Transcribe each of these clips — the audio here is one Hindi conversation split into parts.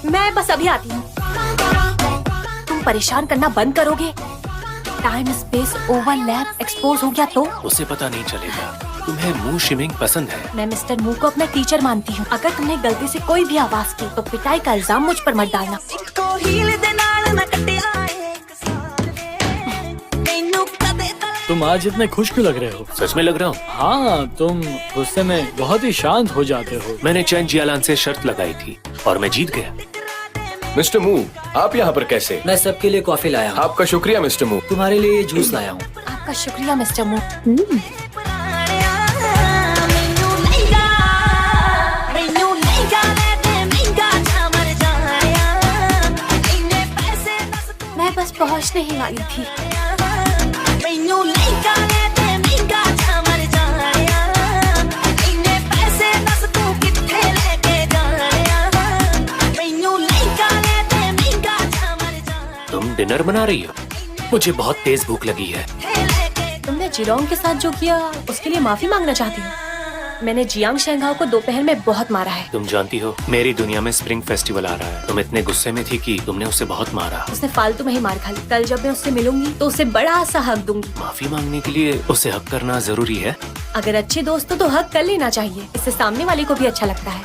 मैं बस अभी आती हूँ। तुम परेशान करना बंद करोगे? टाइम स्पेस ओवरलैप एक्सपोज हो गया तो उसे पता नहीं चलेगा। तुम्हें मूव शिमिंग पसंद है। मैं मिस्टर मू को अपना टीचर मानती हूँ। अगर तुमने गलती से कोई भी आवाज की तो पिटाई का इल्जाम मुझ पर मत डालना। तुम आज इतने खुश क्यों लग रहे हो? सच में लग रहा हूँ? हाँ, तुम गुस्से में बहुत ही शांत हो जाते हो। मैंने चैन जियालान से शर्त लगाई थी और मैं जीत गया। मिस्टर मू, आप यहाँ पर कैसे? मैं सबके लिए कॉफी लाया हूँ। आपका शुक्रिया मिस्टर मू। तुम्हारे लिए जूस लाया हूँ। आपका शुक्रिया मिस्टर मू। मैं बस पहुँचने ही वाली थी। तुम डिनर बना रही हो? मुझे बहुत तेज भूख लगी है। तुमने जिलोंग के साथ जो किया उसके लिए माफी मांगना चाहती हूँ। मैंने जियांग शेंघाओ को दोपहर में बहुत मारा है। तुम जानती हो मेरी दुनिया में स्प्रिंग फेस्टिवल आ रहा है। तुम इतने गुस्से में थी कि तुमने उसे बहुत मारा। उसने फालतू में ही मार खा ली। कल जब मैं उससे मिलूंगी तो उसे बड़ा सा हक दूंगी। माफी मांगने के लिए उसे हक करना जरूरी है? अगर अच्छे दोस्त हो तो हक कर लेना चाहिए। इससे सामने वाले को भी अच्छा लगता है।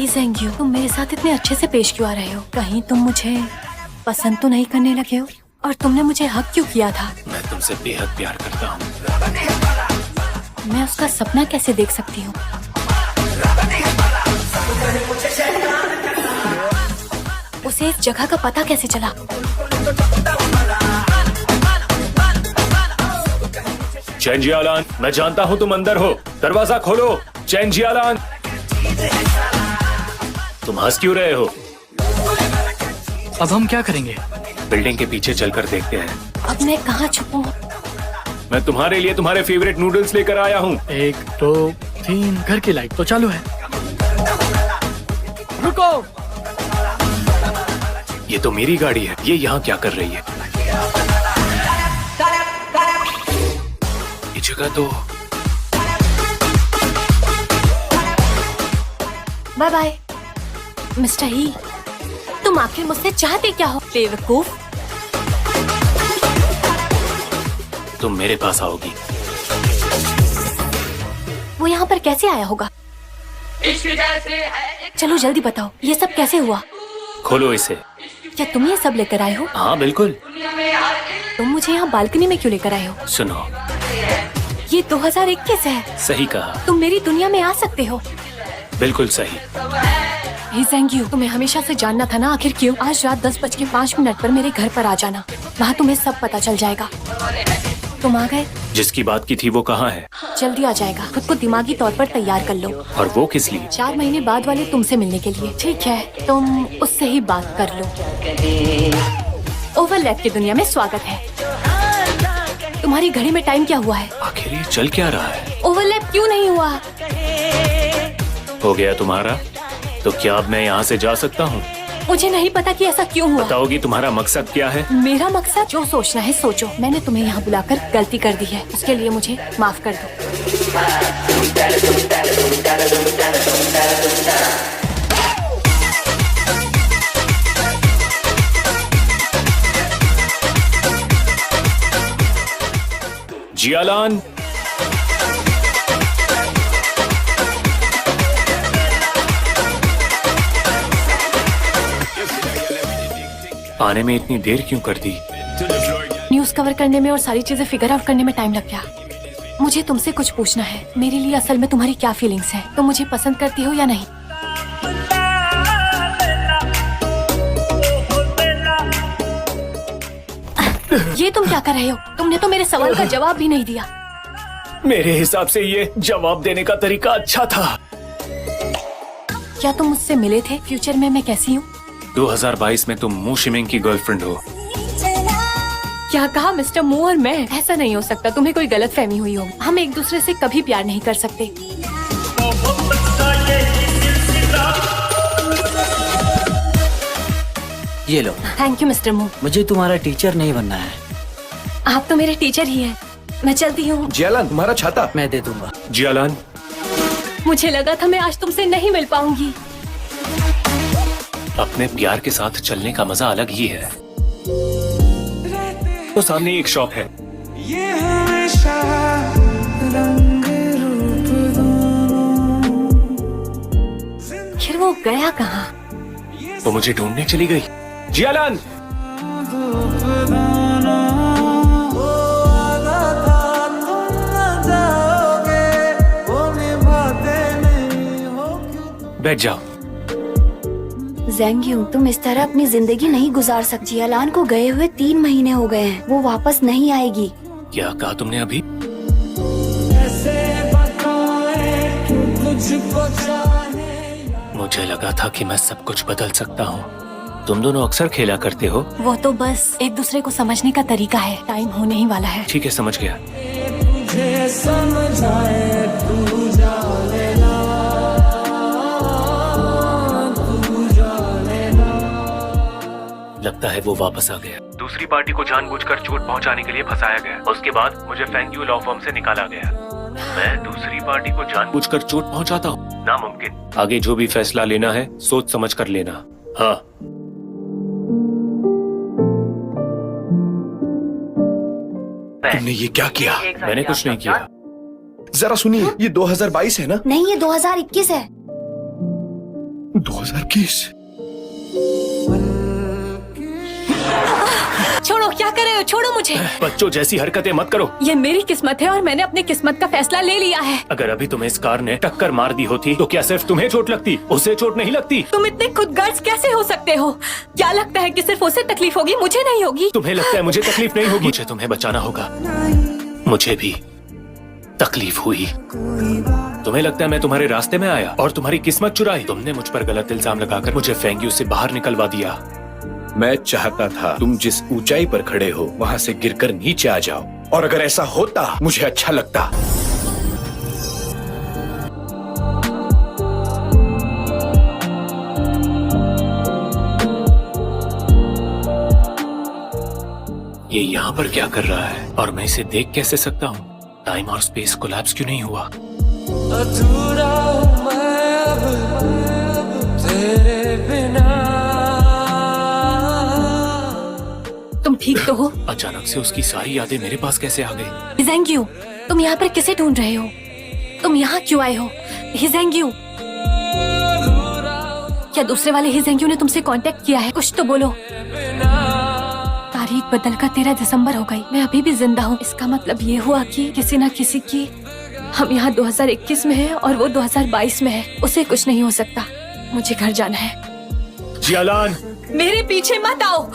ज़ेंग्यू, तुम मेरे साथ इतने अच्छे से पेश क्यों आ रहे हो? कहीं तुम मुझे पसंद तो नहीं करने लगे हो? और तुमने मुझे हक क्यों किया था? मैं तुमसे बेहद प्यार करता हूँ। मैं उसका सपना कैसे देख सकती हूँ? उसे इस जगह का पता कैसे चला? चैन जियालान, मैं जानता हूँ तुम अंदर हो। दरवाजा खोलो। चैन जियालान, तुम हंस क्यों रहे हो? अब हम क्या करेंगे? बिल्डिंग के पीछे चलकर देखते हैं। अब मैं कहाँ छुपूं? मैं तुम्हारे लिए तुम्हारे फेवरेट नूडल्स लेकर आया हूँ। 1 2 3, घर की लाइट तो चालू है। रुको! ये तो मेरी गाड़ी है। ये यहाँ क्या कर रही है? ये जगह तो... बाय बाय मिस्टर ही। तुम आखिर मुझसे चाहते क्या हो बेवकूफ? तुम मेरे पास आओगी। वो यहाँ पर कैसे आया होगा? चलो जल्दी बताओ, ये सब कैसे हुआ? खोलो इसे। क्या तुम ये सब लेकर आए हो? हाँ बिल्कुल। तुम मुझे यहाँ बालकनी में क्यों लेकर आए हो? सुनो, ये 2021 है। सही कहा। तुम मेरी दुनिया में आ सकते हो। बिल्कुल सही। हे ज़ेंग्यू, तुम्हें हमेशा से जानना था ना, आखिर क्यों? आज रात 10:05 पर मेरे घर पर आ जाना। वहाँ तुम्हें सब पता चल जाएगा। तुम आ गए? जिसकी बात की थी वो कहाँ है? जल्दी आ जाएगा। खुद को दिमागी तौर पर तैयार कर लो। और वो किस लिए? 4 महीने बाद वाले तुमसे मिलने के लिए। ठीक है, तुम उससे ही बात कर लो। ओवरलैप की दुनिया में स्वागत है। तुम्हारी घड़ी में टाइम क्या हुआ है? आखिर ये चल क्या रहा है? ओवरलैप क्यों नहीं हुआ? हो गया तुम्हारा? तो क्या अब मैं यहाँ से जा सकता हूँ? मुझे नहीं पता कि ऐसा क्यों हुआ। बताओगी तुम्हारा मकसद क्या है? मेरा मकसद? जो सोचना है सोचो। मैंने तुम्हें यहाँ बुलाकर गलती कर दी है, उसके लिए मुझे माफ कर दो। जियालान, आने में इतनी देर क्यों कर दी? न्यूज़ कवर करने में और सारी चीजें फिगर आउट करने में टाइम लग गया। मुझे तुमसे कुछ पूछना है। मेरे लिए असल में तुम्हारी क्या फीलिंग्स हैं? तुम मुझे पसंद करती हो या नहीं? ये तुम क्या कर रहे हो? तुमने तो मेरे सवाल का जवाब भी नहीं दिया। मेरे हिसाब से ये जवाब देने का तरीका अच्छा था। क्या तुम मुझसे मिले थे? फ्यूचर में मैं कैसी हूँ? 2022 में तुम मू शिमिंग की गर्लफ्रेंड हो। क्या कहा मिस्टर मू? और मैं? ऐसा नहीं हो सकता, तुम्हें कोई गलत फहमी हुई होगी। हम एक दूसरे से कभी प्यार नहीं कर सकते। ये लो। थैंक यू मिस्टर मू। मुझे तुम्हारा टीचर नहीं बनना है। आप तो मेरे टीचर ही हैं। मैं चलती हूँ। जियालान, तुम्हारा छाता। मैं दे दूंगा। जियालान, मुझे लगा था मैं आज तुमसे नहीं मिल पाऊंगी। अपने प्यार के साथ चलने का मजा अलग ही है। तो सामने एक शॉप है। ये हमेशा रंग रूप फिर वो गया कहाँ? वो मुझे ढूंढने चली गई। जियालान, बैठ जाओ। ज़ेंग्यू, तुम इस तरह अपनी जिंदगी नहीं गुजार सकती। जियालान को गए हुए 3 महीने हो गए हैं। वो वापस नहीं आएगी। क्या कहा तुमने अभी? मुझे लगा था कि मैं सब कुछ बदल सकता हूँ। तुम दोनों अक्सर खेला करते हो। वो तो बस एक दूसरे को समझने का तरीका है। टाइम होने ही वाला है। ठीक है, समझ गया। तुझे समझाए तू जा लेना, तू जा लेना। लगता है वो वापस आ गया। दूसरी पार्टी को जानबूझकर चोट पहुंचाने के लिए फंसाया गया। उसके बाद मुझे फेंग यू लॉ फर्म से निकाला गया। मैं दूसरी पार्टी को जानबूझकर चोट पहुंचाता हूँ? नामुमकिन। आगे जो भी फैसला लेना है सोच समझ कर लेना। हाँ। तुमने ये क्या किया? मैंने कुछ नहीं किया। जरा सुनिए, ये 2022 है ना? नहीं, ये 2021 है। 2021? छोड़ो, क्या कर रहे हो? छोड़ो मुझे। बच्चों जैसी हरकतें मत करो। ये मेरी किस्मत है और मैंने अपनी किस्मत का फैसला ले लिया है। अगर अभी तुम्हें इस कार ने टक्कर मार दी होती तो क्या सिर्फ तुम्हें चोट लगती, उसे चोट नहीं लगती? तुम इतने खुदगर्ज कैसे हो सकते हो? क्या लगता है कि सिर्फ उसे तकलीफ होगी, मुझे नहीं होगी? तुम्हें लगता है मुझे तकलीफ नहीं होगी? मुझे तुम्हें बचाना होगा। मुझे भी तकलीफ हुई। तुम्हें लगता है मैं तुम्हारे रास्ते में आया और तुम्हारी किस्मत चुराई? तुमने मुझ पर गलत इल्जाम लगाकर मुझे फेंग यू से बाहर निकलवा दिया। मैं चाहता था तुम जिस ऊंचाई पर खड़े हो वहां से गिरकर नीचे आ जाओ, और अगर ऐसा होता मुझे अच्छा लगता। ये यहाँ पर क्या कर रहा है और मैं इसे देख कैसे सकता हूँ? टाइम और स्पेस कोलैप्स क्यों नहीं हुआ? अधूरा हूँ मैं अब तेरे बिना। तुम ठीक तो हो? अचानक से उसकी सारी यादें मेरे पास कैसे आ गई? हिजेंग्यू, तुम यहाँ पर किसे ढूंढ रहे हो? तुम यहाँ क्यों आए हो? हिजेंग्यू, क्या दूसरे वाले हिजेंग्यू ने तुमसे कांटेक्ट किया है? कुछ तो बोलो। तारीख बदलकर 13 दिसंबर हो गई। मैं अभी भी जिंदा हूँ। इसका मतलब ये हुआ कि किसी न किसी की, हम यहाँ 2021 में हैं और वो 2022 में है। उसे कुछ नहीं हो सकता। मुझे घर जाना है। जियालान, मेरे पीछे मत आओ।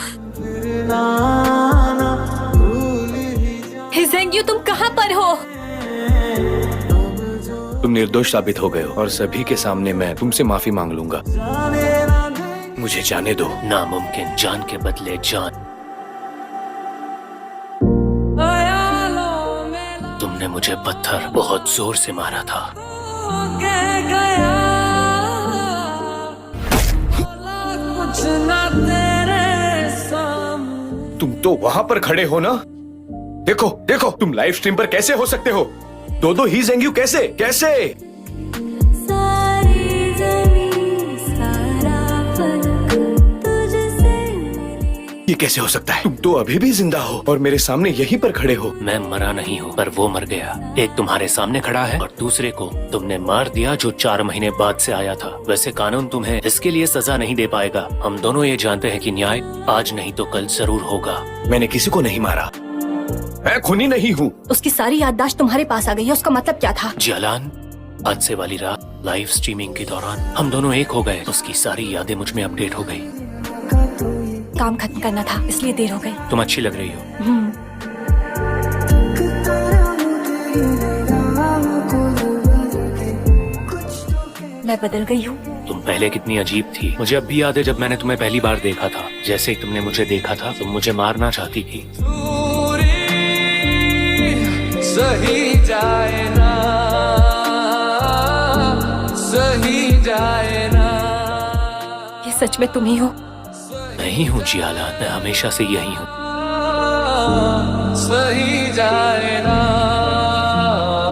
हिजेंग्यू, तुम कहाँ पर हो? तुम निर्दोष साबित हो गए हो और सभी के सामने मैं तुमसे माफी मांग लूंगा। मुझे जाने दो। नामुमकिन। जान के बदले जान। तुमने मुझे पत्थर बहुत जोर से मारा था। तुम तो वहां पर खड़े हो ना? देखो देखो, तुम लाइव स्ट्रीम पर कैसे हो सकते हो? दो ही ज़ेंग्यू कैसे कैसे? ये कैसे हो सकता है? तुम तो अभी भी जिंदा हो और मेरे सामने यहीं पर खड़े हो। मैं मरा नहीं हूँ, पर वो मर गया। एक तुम्हारे सामने खड़ा है और दूसरे को तुमने मार दिया जो 4 महीने बाद से आया था। वैसे कानून तुम्हें इसके लिए सजा नहीं दे पाएगा। हम दोनों ये जानते हैं कि न्याय आज नहीं तो कल जरूर होगा। मैंने किसी को नहीं मारा। मैं खूनी नहीं हूँ। उसकी सारी याददाश्त तुम्हारे पास आ गई है। उसका मतलब क्या था? जियालान, आज से वाली रात लाइव स्ट्रीमिंग के दौरान हम दोनों एक हो गए। उसकी सारी यादें मुझ में अपडेट हो गई। काम खत्म करना था, इसलिए देर हो गई। तुम अच्छी लग रही हो। मैं बदल गई हूँ। तुम पहले कितनी अजीब थी। मुझे अब भी याद है जब मैंने तुम्हें पहली बार देखा था। जैसे ही तुमने मुझे देखा था तुम मुझे मारना चाहती थी। सही जाए ना, सही जाए ना। ये सच में तुम ही हो? मैं ही हूँ जियालान, मैं हमेशा से यही हूँ। सही जाए ना